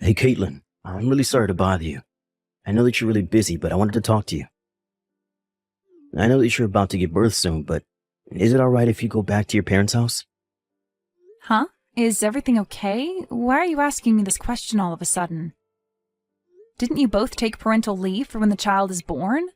Hey, Caitlin, I'm really sorry to bother you. I know that you're really busy, but I wanted to talk to you. I know that you're about to give birth soon, but is it alright if you go back to your parents' house? Huh? Is everything okay? Why are you asking me this question all of a sudden? Didn't you both take parental leave for when the child is born?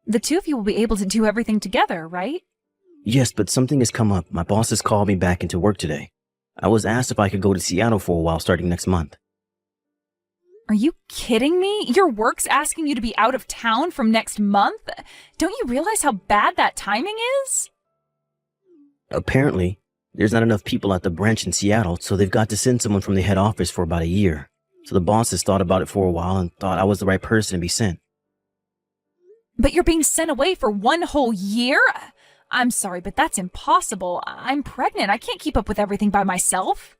The two of you will be able to do everything together, right? Yes, but something has come up. My boss has called me back into work today. I was asked if I could go to Seattle for a while starting next month. Are you kidding me? Your work's asking you to be out of town from next month? Don't you realize how bad that timing is? Apparently, there's not enough people at the branch in Seattle, so they've got to send someone from the head office for about a year. So the boss has thought about it for a while and thought I was the right person to be sent. But you're being sent away for 1 whole year? I'm sorry, but that's impossible. I'm pregnant. I can't keep up with everything by myself.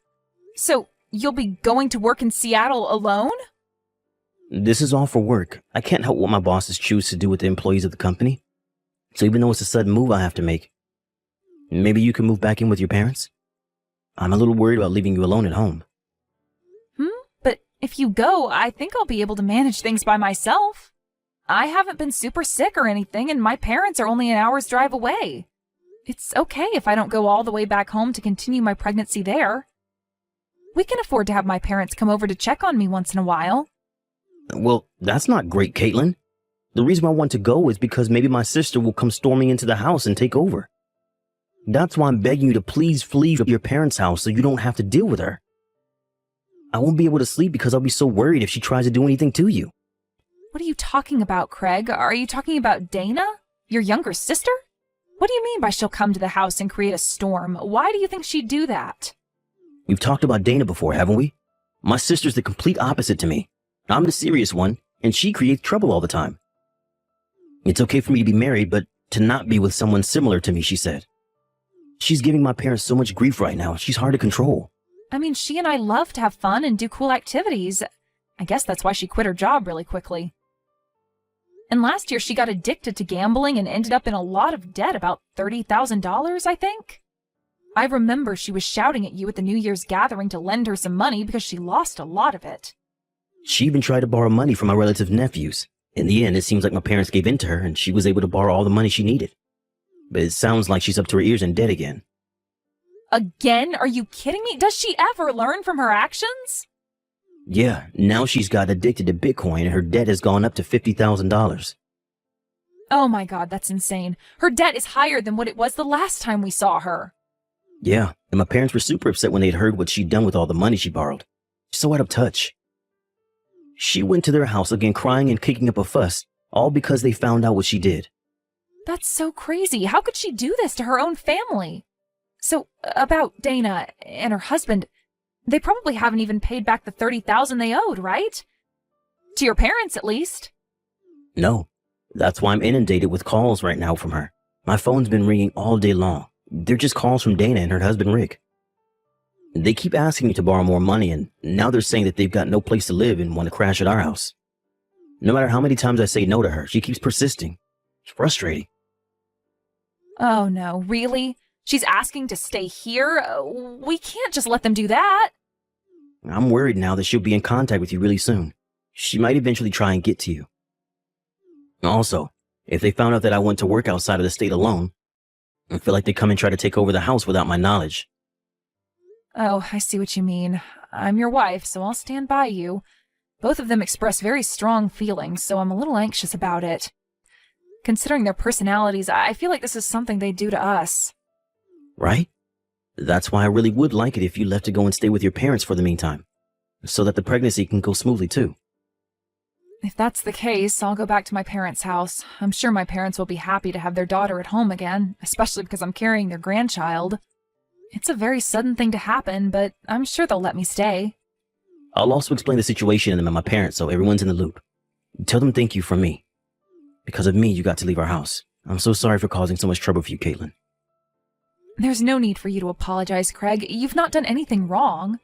So, you'll be going to work in Seattle alone? This is all for work. I can't help what my bosses choose to do with the employees of the company. So even though it's a sudden move I have to make, maybe you can move back in with your parents? I'm a little worried about leaving you alone at home. But if you go, I think I'll be able to manage things by myself. I haven't been super sick or anything, and my parents are only an hour's drive away. It's okay if I don't go all the way back home to continue my pregnancy there. We can afford to have my parents come over to check on me once in a while. Well, that's not great, Caitlin. The reason I want to go is because maybe my sister will come storming into the house and take over. That's why I'm begging you to please flee from your parents' house so you don't have to deal with her. I won't be able to sleep because I'll be so worried if she tries to do anything to you. What are you talking about, Craig? Are you talking about Dana? Your younger sister? What do you mean by she'll come to the house and create a storm? Why do you think she'd do that? We've talked about Dana before, haven't we? My sister's the complete opposite to me. I'm the serious one, and she creates trouble all the time. It's okay for me to be married, but to not be with someone similar to me, she said. She's giving my parents so much grief right now, she's hard to control. I mean, she and I love to have fun and do cool activities. I guess that's why she quit her job really quickly. And last year she got addicted to gambling and ended up in a lot of debt, about $30,000, I think. I remember she was shouting at you at the New Year's gathering to lend her some money because she lost a lot of it. She even tried to borrow money from my relative nephews. In the end, it seems like my parents gave in to her and she was able to borrow all the money she needed. But it sounds like she's up to her ears in debt again. Again? Are you kidding me? Does she ever learn from her actions? Yeah, now she's got addicted to Bitcoin and her debt has gone up to $50,000. Oh my God, that's insane. Her debt is higher than what it was the last time we saw her. Yeah, and my parents were super upset when they'd heard what she'd done with all the money she borrowed. So out of touch. She went to their house again crying and kicking up a fuss, all because they found out what she did. That's so crazy. How could she do this to her own family? So, about Dana and her husband, they probably haven't even paid back the $30,000 they owed, right? To your parents, at least. No, that's why I'm inundated with calls right now from her. My phone's been ringing all day long. They're just calls from Dana and her husband Rick. They keep asking me to borrow more money, and now they're saying that they've got no place to live and want to crash at our house. No matter how many times I say no to her, she keeps persisting. It's frustrating. Oh no, really? She's asking to stay here? We can't just let them do that. I'm worried now that she'll be in contact with you really soon. She might eventually try and get to you. Also, if they found out that I went to work outside of the state alone, I feel like they'd come and try to take over the house without my knowledge. Oh, I see what you mean. I'm your wife, so I'll stand by you. Both of them express very strong feelings, so I'm a little anxious about it. Considering their personalities, I feel like this is something they'd do to us. Right? That's why I really would like it if you left to go and stay with your parents for the meantime, so that the pregnancy can go smoothly too. If that's the case, I'll go back to my parents' house. I'm sure my parents will be happy to have their daughter at home again, especially because I'm carrying their grandchild. It's a very sudden thing to happen, but I'm sure they'll let me stay. I'll also explain the situation to them and my parents so everyone's in the loop. Tell them thank you from me. Because of me, you got to leave our house. I'm so sorry for causing so much trouble for you, Caitlin. There's no need for you to apologize, Craig. You've not done anything wrong.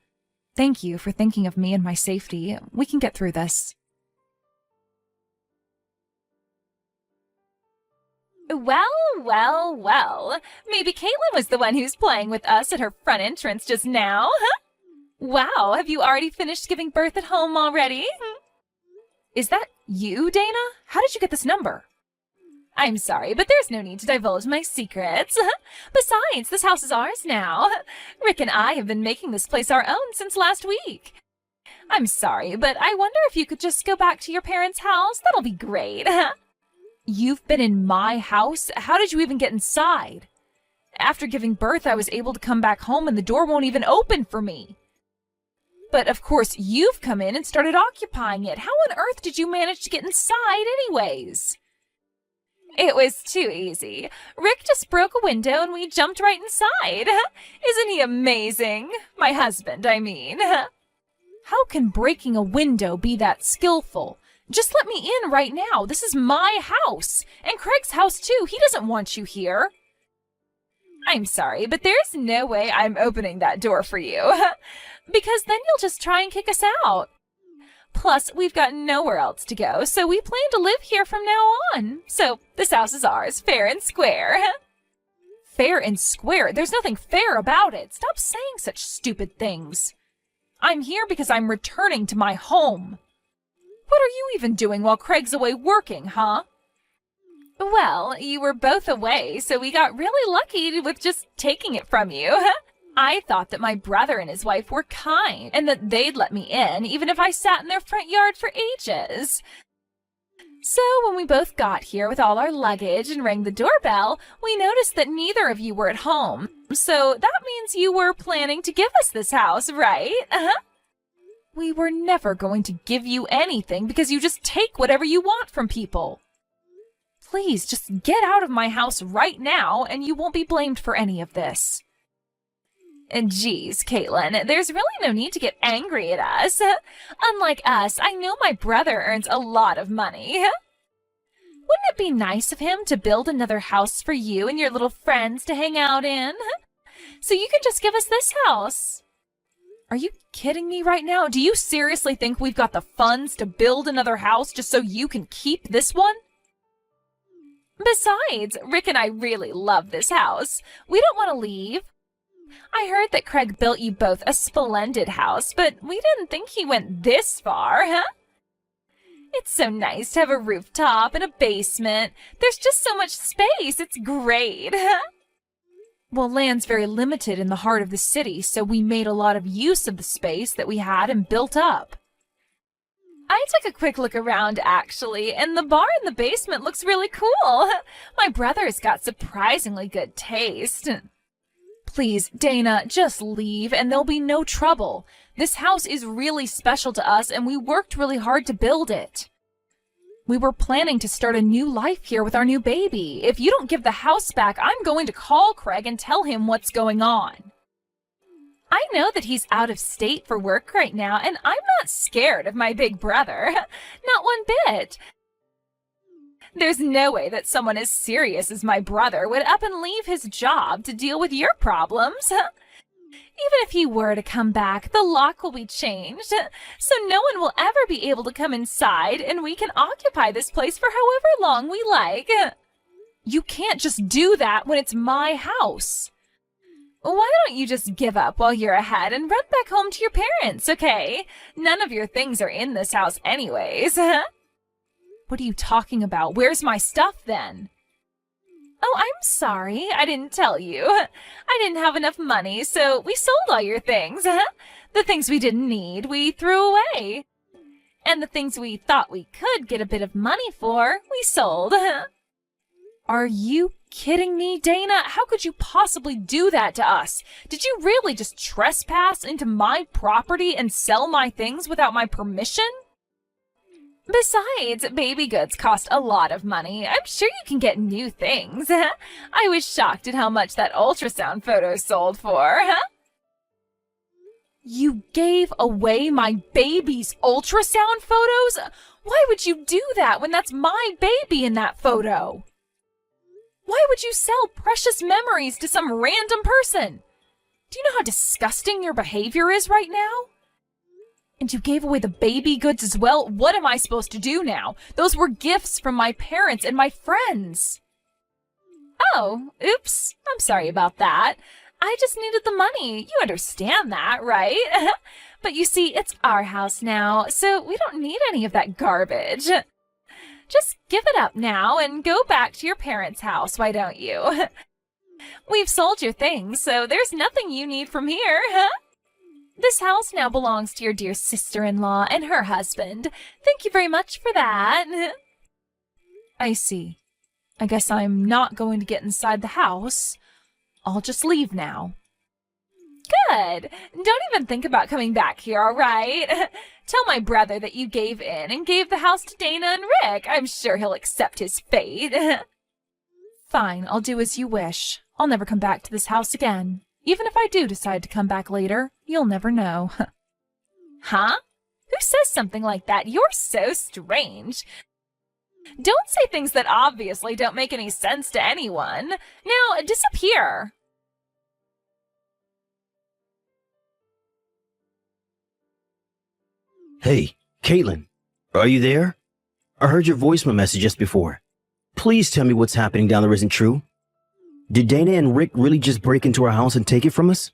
Thank you for thinking of me and my safety. We can get through this. Well. Maybe Caitlin was the one who's playing with us at her front entrance just now, huh? Wow, have you already finished giving birth at home already? Is that you, Dana? How did you get this number? I'm sorry, but there's no need to divulge my secrets. Besides, this house is ours now. Rick and I have been making this place our own since last week. I'm sorry, but I wonder if you could just go back to your parents' house. That'll be great. You've been in my house? How did you even get inside? After giving birth, I was able to come back home and the door won't even open for me. But of course, you've come in and started occupying it. How on earth did you manage to get inside anyways? It was too easy. Rick just broke a window and we jumped right inside. Isn't he amazing? My husband, I mean. How can breaking a window be that skillful? Just let me in right now. This is my house. And Craig's house too. He doesn't want you here. I'm sorry, but there's no way I'm opening that door for you. Because then you'll just try and kick us out. Plus, we've got nowhere else to go, so we plan to live here from now on. So, this house is ours, fair and square. Fair and square? There's nothing fair about it. Stop saying such stupid things. I'm here because I'm returning to my home. What are you even doing while Craig's away working, huh? Well, you were both away, so we got really lucky with just taking it from you. I thought that my brother and his wife were kind, and that they'd let me in, even if I sat in their front yard for ages. So when we both got here with all our luggage and rang the doorbell, we noticed that neither of you were at home. So that means you were planning to give us this house, right? We were never going to give you anything because you just take whatever you want from people. Please, just get out of my house right now, and you won't be blamed for any of this. And geez, Caitlin, there's really no need to get angry at us. Unlike us, I know my brother earns a lot of money. Wouldn't it be nice of him to build another house for you and your little friends to hang out in? So you can just give us this house. Are you kidding me right now? Do you seriously think we've got the funds to build another house just so you can keep this one? Besides, Rick and I really love this house. We don't want to leave. I heard that Craig built you both a splendid house, but we didn't think he went this far, huh? It's so nice to have a rooftop and a basement. There's just so much space. It's great. Well, land's very limited in the heart of the city, so we made a lot of use of the space that we had and built up. I took a quick look around, actually, and the bar in the basement looks really cool. My brother's got surprisingly good taste. Please, Dana, just leave and there'll be no trouble. This house is really special to us and we worked really hard to build it. We were planning to start a new life here with our new baby. If you don't give the house back, I'm going to call Craig and tell him what's going on. I know that he's out of state for work right now, and I'm not scared of my big brother. Not one bit. There's no way that someone as serious as my brother would up and leave his job to deal with your problems. Even if he were to come back, the lock will be changed, so no one will ever be able to come inside, and we can occupy this place for however long we like. You can't just do that when it's my house. Why don't you just give up while you're ahead and run back home to your parents, okay? None of your things are in this house anyways. What are you talking about? Where's my stuff then? Oh, I'm sorry. I didn't tell you. I didn't have enough money, so we sold all your things. The things we didn't need, we threw away. And the things we thought we could get a bit of money for, we sold. Are you kidding me, Dana? How could you possibly do that to us? Did you really just trespass into my property and sell my things without my permission? Besides, baby goods cost a lot of money. I'm sure you can get new things. I was shocked at how much that ultrasound photo sold for. You gave away my baby's ultrasound photos? Why would you do that when that's my baby in that photo? Why would you sell precious memories to some random person? Do you know how disgusting your behavior is right now? And you gave away the baby goods as well? What am I supposed to do now? Those were gifts from my parents and my friends. Oh, oops. I'm sorry about that. I just needed the money. You understand that, right? But you see, it's our house now, so we don't need any of that garbage. Just give it up now and go back to your parents' house, why don't you? We've sold your things, so there's nothing you need from here, huh? This house now belongs to your dear sister-in-law and her husband. Thank you very much for that. I see. I guess I'm not going to get inside the house. I'll just leave now. Good. Don't even think about coming back here, all right? Tell my brother that you gave in and gave the house to Dana and Rick. I'm sure he'll accept his fate. Fine, I'll do as you wish. I'll never come back to this house again. Even if I do decide to come back later, you'll never know. Huh? Who says something like that? You're so strange. Don't say things that obviously don't make any sense to anyone. Now, disappear. Hey, Caitlin, are you there? I heard your voicemail message just before. Please tell me what's happening down there isn't true. Did Dana and Rick really just break into our house and take it from us?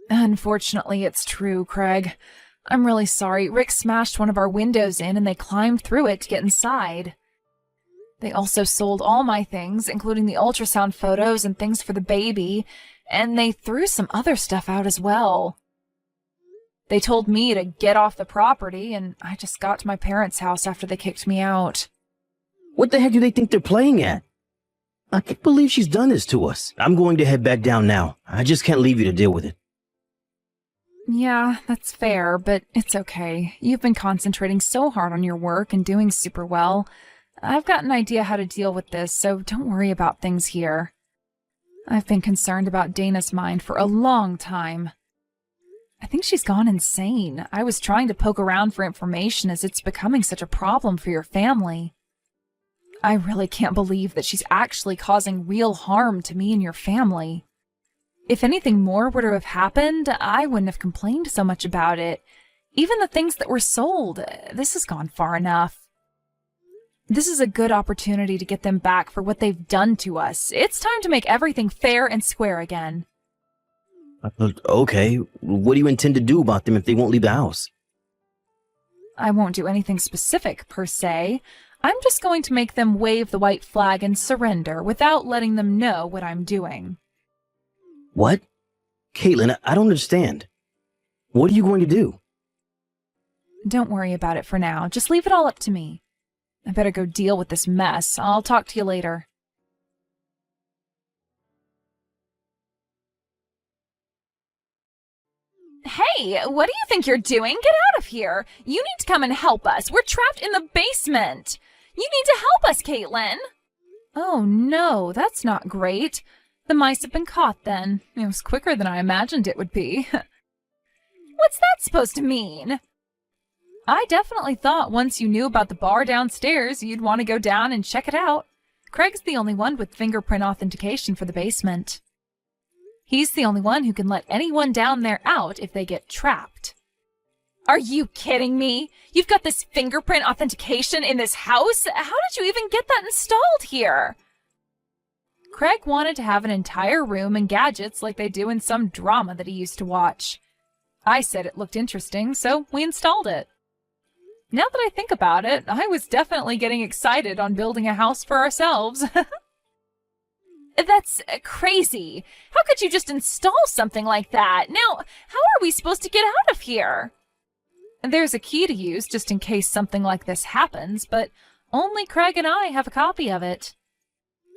Unfortunately, it's true, Craig. I'm really sorry. Rick smashed one of our windows in and they climbed through it to get inside. They also sold all my things, including the ultrasound photos and things for the baby, and they threw some other stuff out as well. They told me to get off the property, and I just got to my parents' house after they kicked me out. What the heck do they think they're playing at? I can't believe she's done this to us. I'm going to head back down now. I just can't leave you to deal with it. Yeah, that's fair, but it's okay. You've been concentrating so hard on your work and doing super well. I've got an idea how to deal with this, so don't worry about things here. I've been concerned about Dana's mind for a long time. I think she's gone insane. I was trying to poke around for information as it's becoming such a problem for your family. I really can't believe that she's actually causing real harm to me and your family. If anything more were to have happened, I wouldn't have complained so much about it. Even the things that were sold, this has gone far enough. This is a good opportunity to get them back for what they've done to us. It's time to make everything fair and square again. Okay, what do you intend to do about them if they won't leave the house? I won't do anything specific, per se. I'm just going to make them wave the white flag and surrender without letting them know what I'm doing. What? Caitlin, I don't understand. What are you going to do? Don't worry about it for now. Just leave it all up to me. I better go deal with this mess. I'll talk to you later. Hey, what do you think you're doing? Get out of here! You need to come and help us. We're trapped in the basement. You need to help us, Caitlin. Oh no, that's not great. The mice have been caught then. It was quicker than I imagined it would be. What's that supposed to mean? I definitely thought once you knew about the bar downstairs, you'd want to go down and check it out. Craig's the only one with fingerprint authentication for the basement. He's the only one who can let anyone down there out if they get trapped. Are you kidding me? You've got this fingerprint authentication in this house? How did you even get that installed here? Craig wanted to have an entire room and gadgets like they do in some drama that he used to watch. I said it looked interesting, so we installed it. Now that I think about it, I was definitely getting excited on building a house for ourselves. That's crazy. How could you just install something like that? Now, how are we supposed to get out of here? There's a key to use just in case something like this happens, but only Craig and I have a copy of it.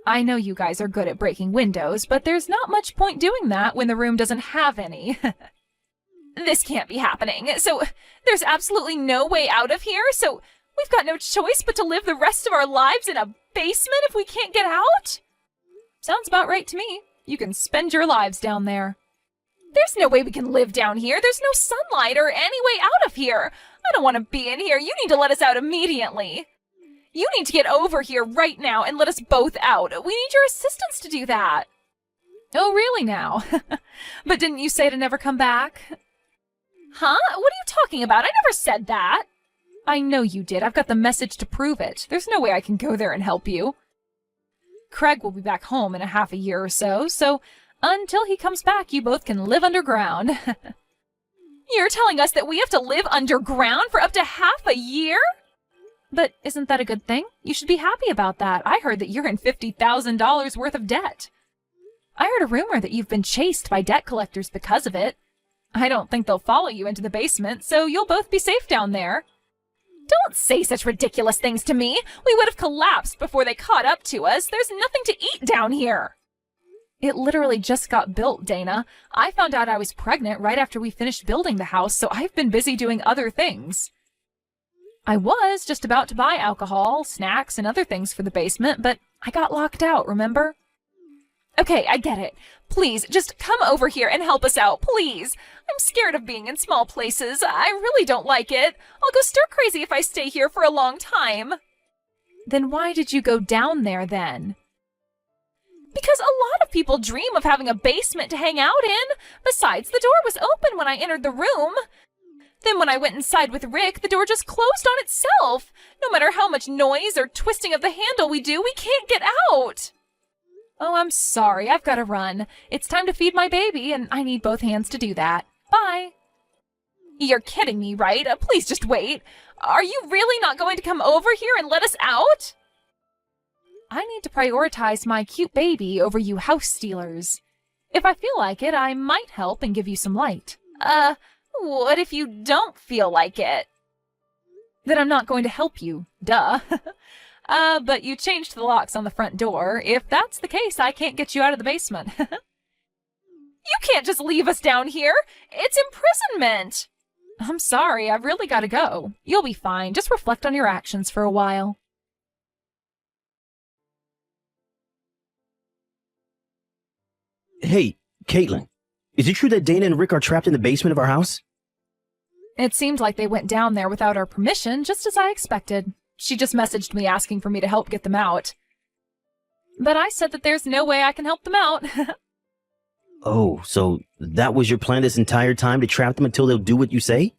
I know you guys are good at breaking windows, but there's not much point doing that when the room doesn't have any. This can't be happening. So there's absolutely no way out of here? So we've got no choice but to live the rest of our lives in a basement if we can't get out? Sounds about right to me. You can spend your lives down there. There's no way we can live down here. There's no sunlight or any way out of here. I don't want to be in here. You need to let us out immediately. You need to get over here right now and let us both out. We need your assistance to do that. Oh, really now? But didn't you say to never come back? Huh? What are you talking about? I never said that. I know you did. I've got the message to prove it. There's no way I can go there and help you. Craig will be back home in a half a year or so, Until he comes back, you both can live underground. You're telling us that we have to live underground for up to half a year? But isn't that a good thing? You should be happy about that. I heard that you're in $50,000 worth of debt. I heard a rumor that you've been chased by debt collectors because of it. I don't think they'll follow you into the basement, so you'll both be safe down there. Don't say such ridiculous things to me. We would have collapsed before they caught up to us. There's nothing to eat down here. It literally just got built, Dana. I found out I was pregnant right after we finished building the house, so I've been busy doing other things. I was just about to buy alcohol, snacks, and other things for the basement, but I got locked out, remember? Okay, I get it. Please, just come over here and help us out, please. I'm scared of being in small places. I really don't like it. I'll go stir crazy if I stay here for a long time. Then why did you go down there then? Because a lot of people dream of having a basement to hang out in. Besides, the door was open when I entered the room. Then when I went inside with Rick, the door just closed on itself. No matter how much noise or twisting of the handle we do, we can't get out. Oh, I'm sorry. I've got to run. It's time to feed my baby, and I need both hands to do that. Bye. You're kidding me, right? Please just wait. Are you really not going to come over here and let us out? I need to prioritize my cute baby over you house stealers. If I feel like it, I might help and give you some light. What if you don't feel like it? Then I'm not going to help you. Duh. But you changed the locks on the front door. If that's the case, I can't get you out of the basement. You can't just leave us down here. It's imprisonment. I'm sorry, I've really got to go. You'll be fine. Just reflect on your actions for a while. Hey, Caitlin, is it true that Dana and Rick are trapped in the basement of our house? It seems like they went down there without our permission, just as I expected. She just messaged me asking for me to help get them out. But I said that there's no way I can help them out. Oh, so that was your plan this entire time, to trap them until they'll do what you say?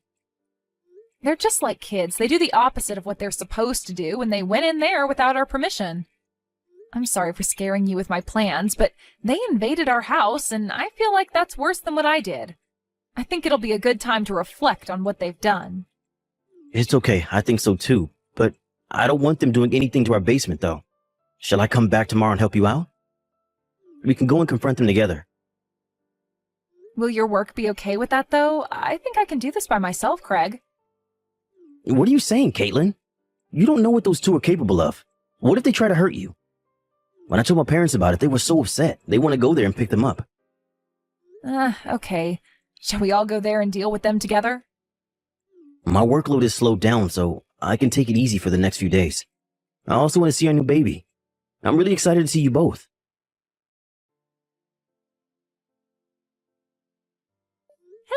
They're just like kids. They do the opposite of what they're supposed to do, and they went in there without our permission. I'm sorry for scaring you with my plans, but they invaded our house, and I feel like that's worse than what I did. I think it'll be a good time to reflect on what they've done. It's okay, I think so too, but I don't want them doing anything to our basement, though. Shall I come back tomorrow and help you out? We can go and confront them together. Will your work be okay with that, though? I think I can do this by myself, Craig. What are you saying, Caitlin? You don't know what those two are capable of. What if they try to hurt you? When I told my parents about it, they were so upset. They want to go there and pick them up. Okay. Shall we all go there and deal with them together? My workload is slowed down, so I can take it easy for the next few days. I also want to see our new baby. I'm really excited to see you both.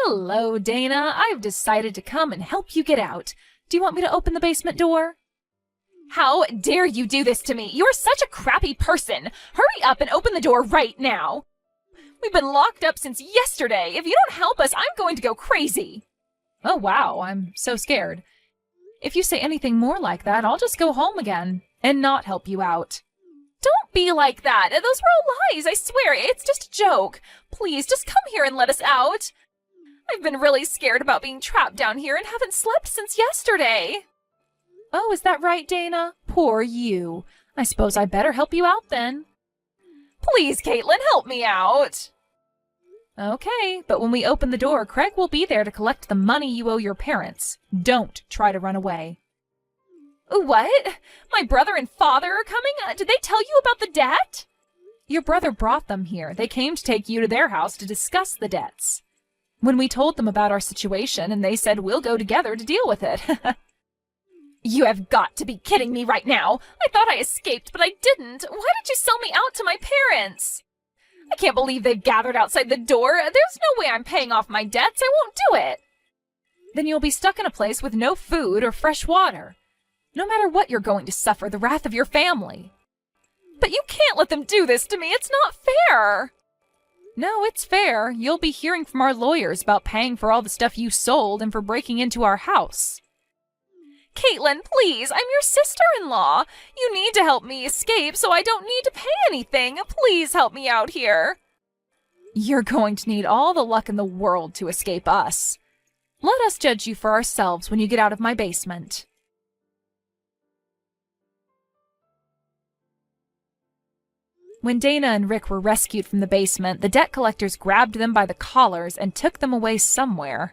Hello, Dana. I've decided to come and help you get out. Do you want me to open the basement door? How dare you do this to me? You're such a crappy person. Hurry up and open the door right now. We've been locked up since yesterday. If you don't help us, I'm going to go crazy. Oh, wow. I'm so scared. If you say anything more like that, I'll just go home again and not help you out. Don't be like that. Those were all lies. I swear. It's just a joke. Please, just come here and let us out. I've been really scared about being trapped down here and haven't slept since yesterday. Oh, is that right, Dana? Poor you. I suppose I better help you out then. Please, Caitlin, help me out. Okay, but when we open the door, Craig will be there to collect the money you owe your parents. Don't try to run away. What? My brother and father are coming? Did they tell you about the debt? Your brother brought them here. They came to take you to their house to discuss the debts. When we told them about our situation, and they said we'll go together to deal with it. You have got to be kidding me right now. I thought I escaped, but I didn't. Why did you sell me out to my parents? I can't believe they've gathered outside the door. There's no way I'm paying off my debts. I won't do it. Then you'll be stuck in a place with no food or fresh water. No matter what, you're going to suffer the wrath of your family. But you can't let them do this to me. It's not fair. No, it's fair. You'll be hearing from our lawyers about paying for all the stuff you sold and for breaking into our house. Caitlin, please, I'm your sister-in-law. You need to help me escape so I don't need to pay anything. Please help me out here. You're going to need all the luck in the world to escape us. Let us judge you for ourselves when you get out of my basement. When Dana and Rick were rescued from the basement, the debt collectors grabbed them by the collars and took them away somewhere.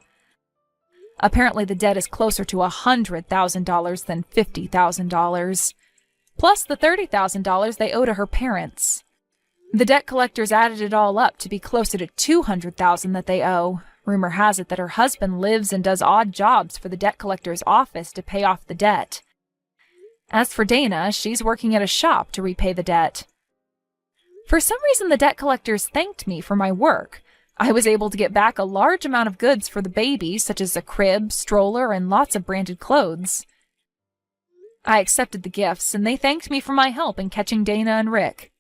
Apparently, the debt is closer to $100,000 than $50,000, plus the $30,000 they owe to her parents. The debt collectors added it all up to be closer to $200,000 that they owe. Rumor has it that her husband lives and does odd jobs for the debt collector's office to pay off the debt. As for Dana, she's working at a shop to repay the debt. For some reason, the debt collectors thanked me for my work. I was able to get back a large amount of goods for the baby, such as a crib, stroller, and lots of branded clothes. I accepted the gifts, and they thanked me for my help in catching Dana and Rick.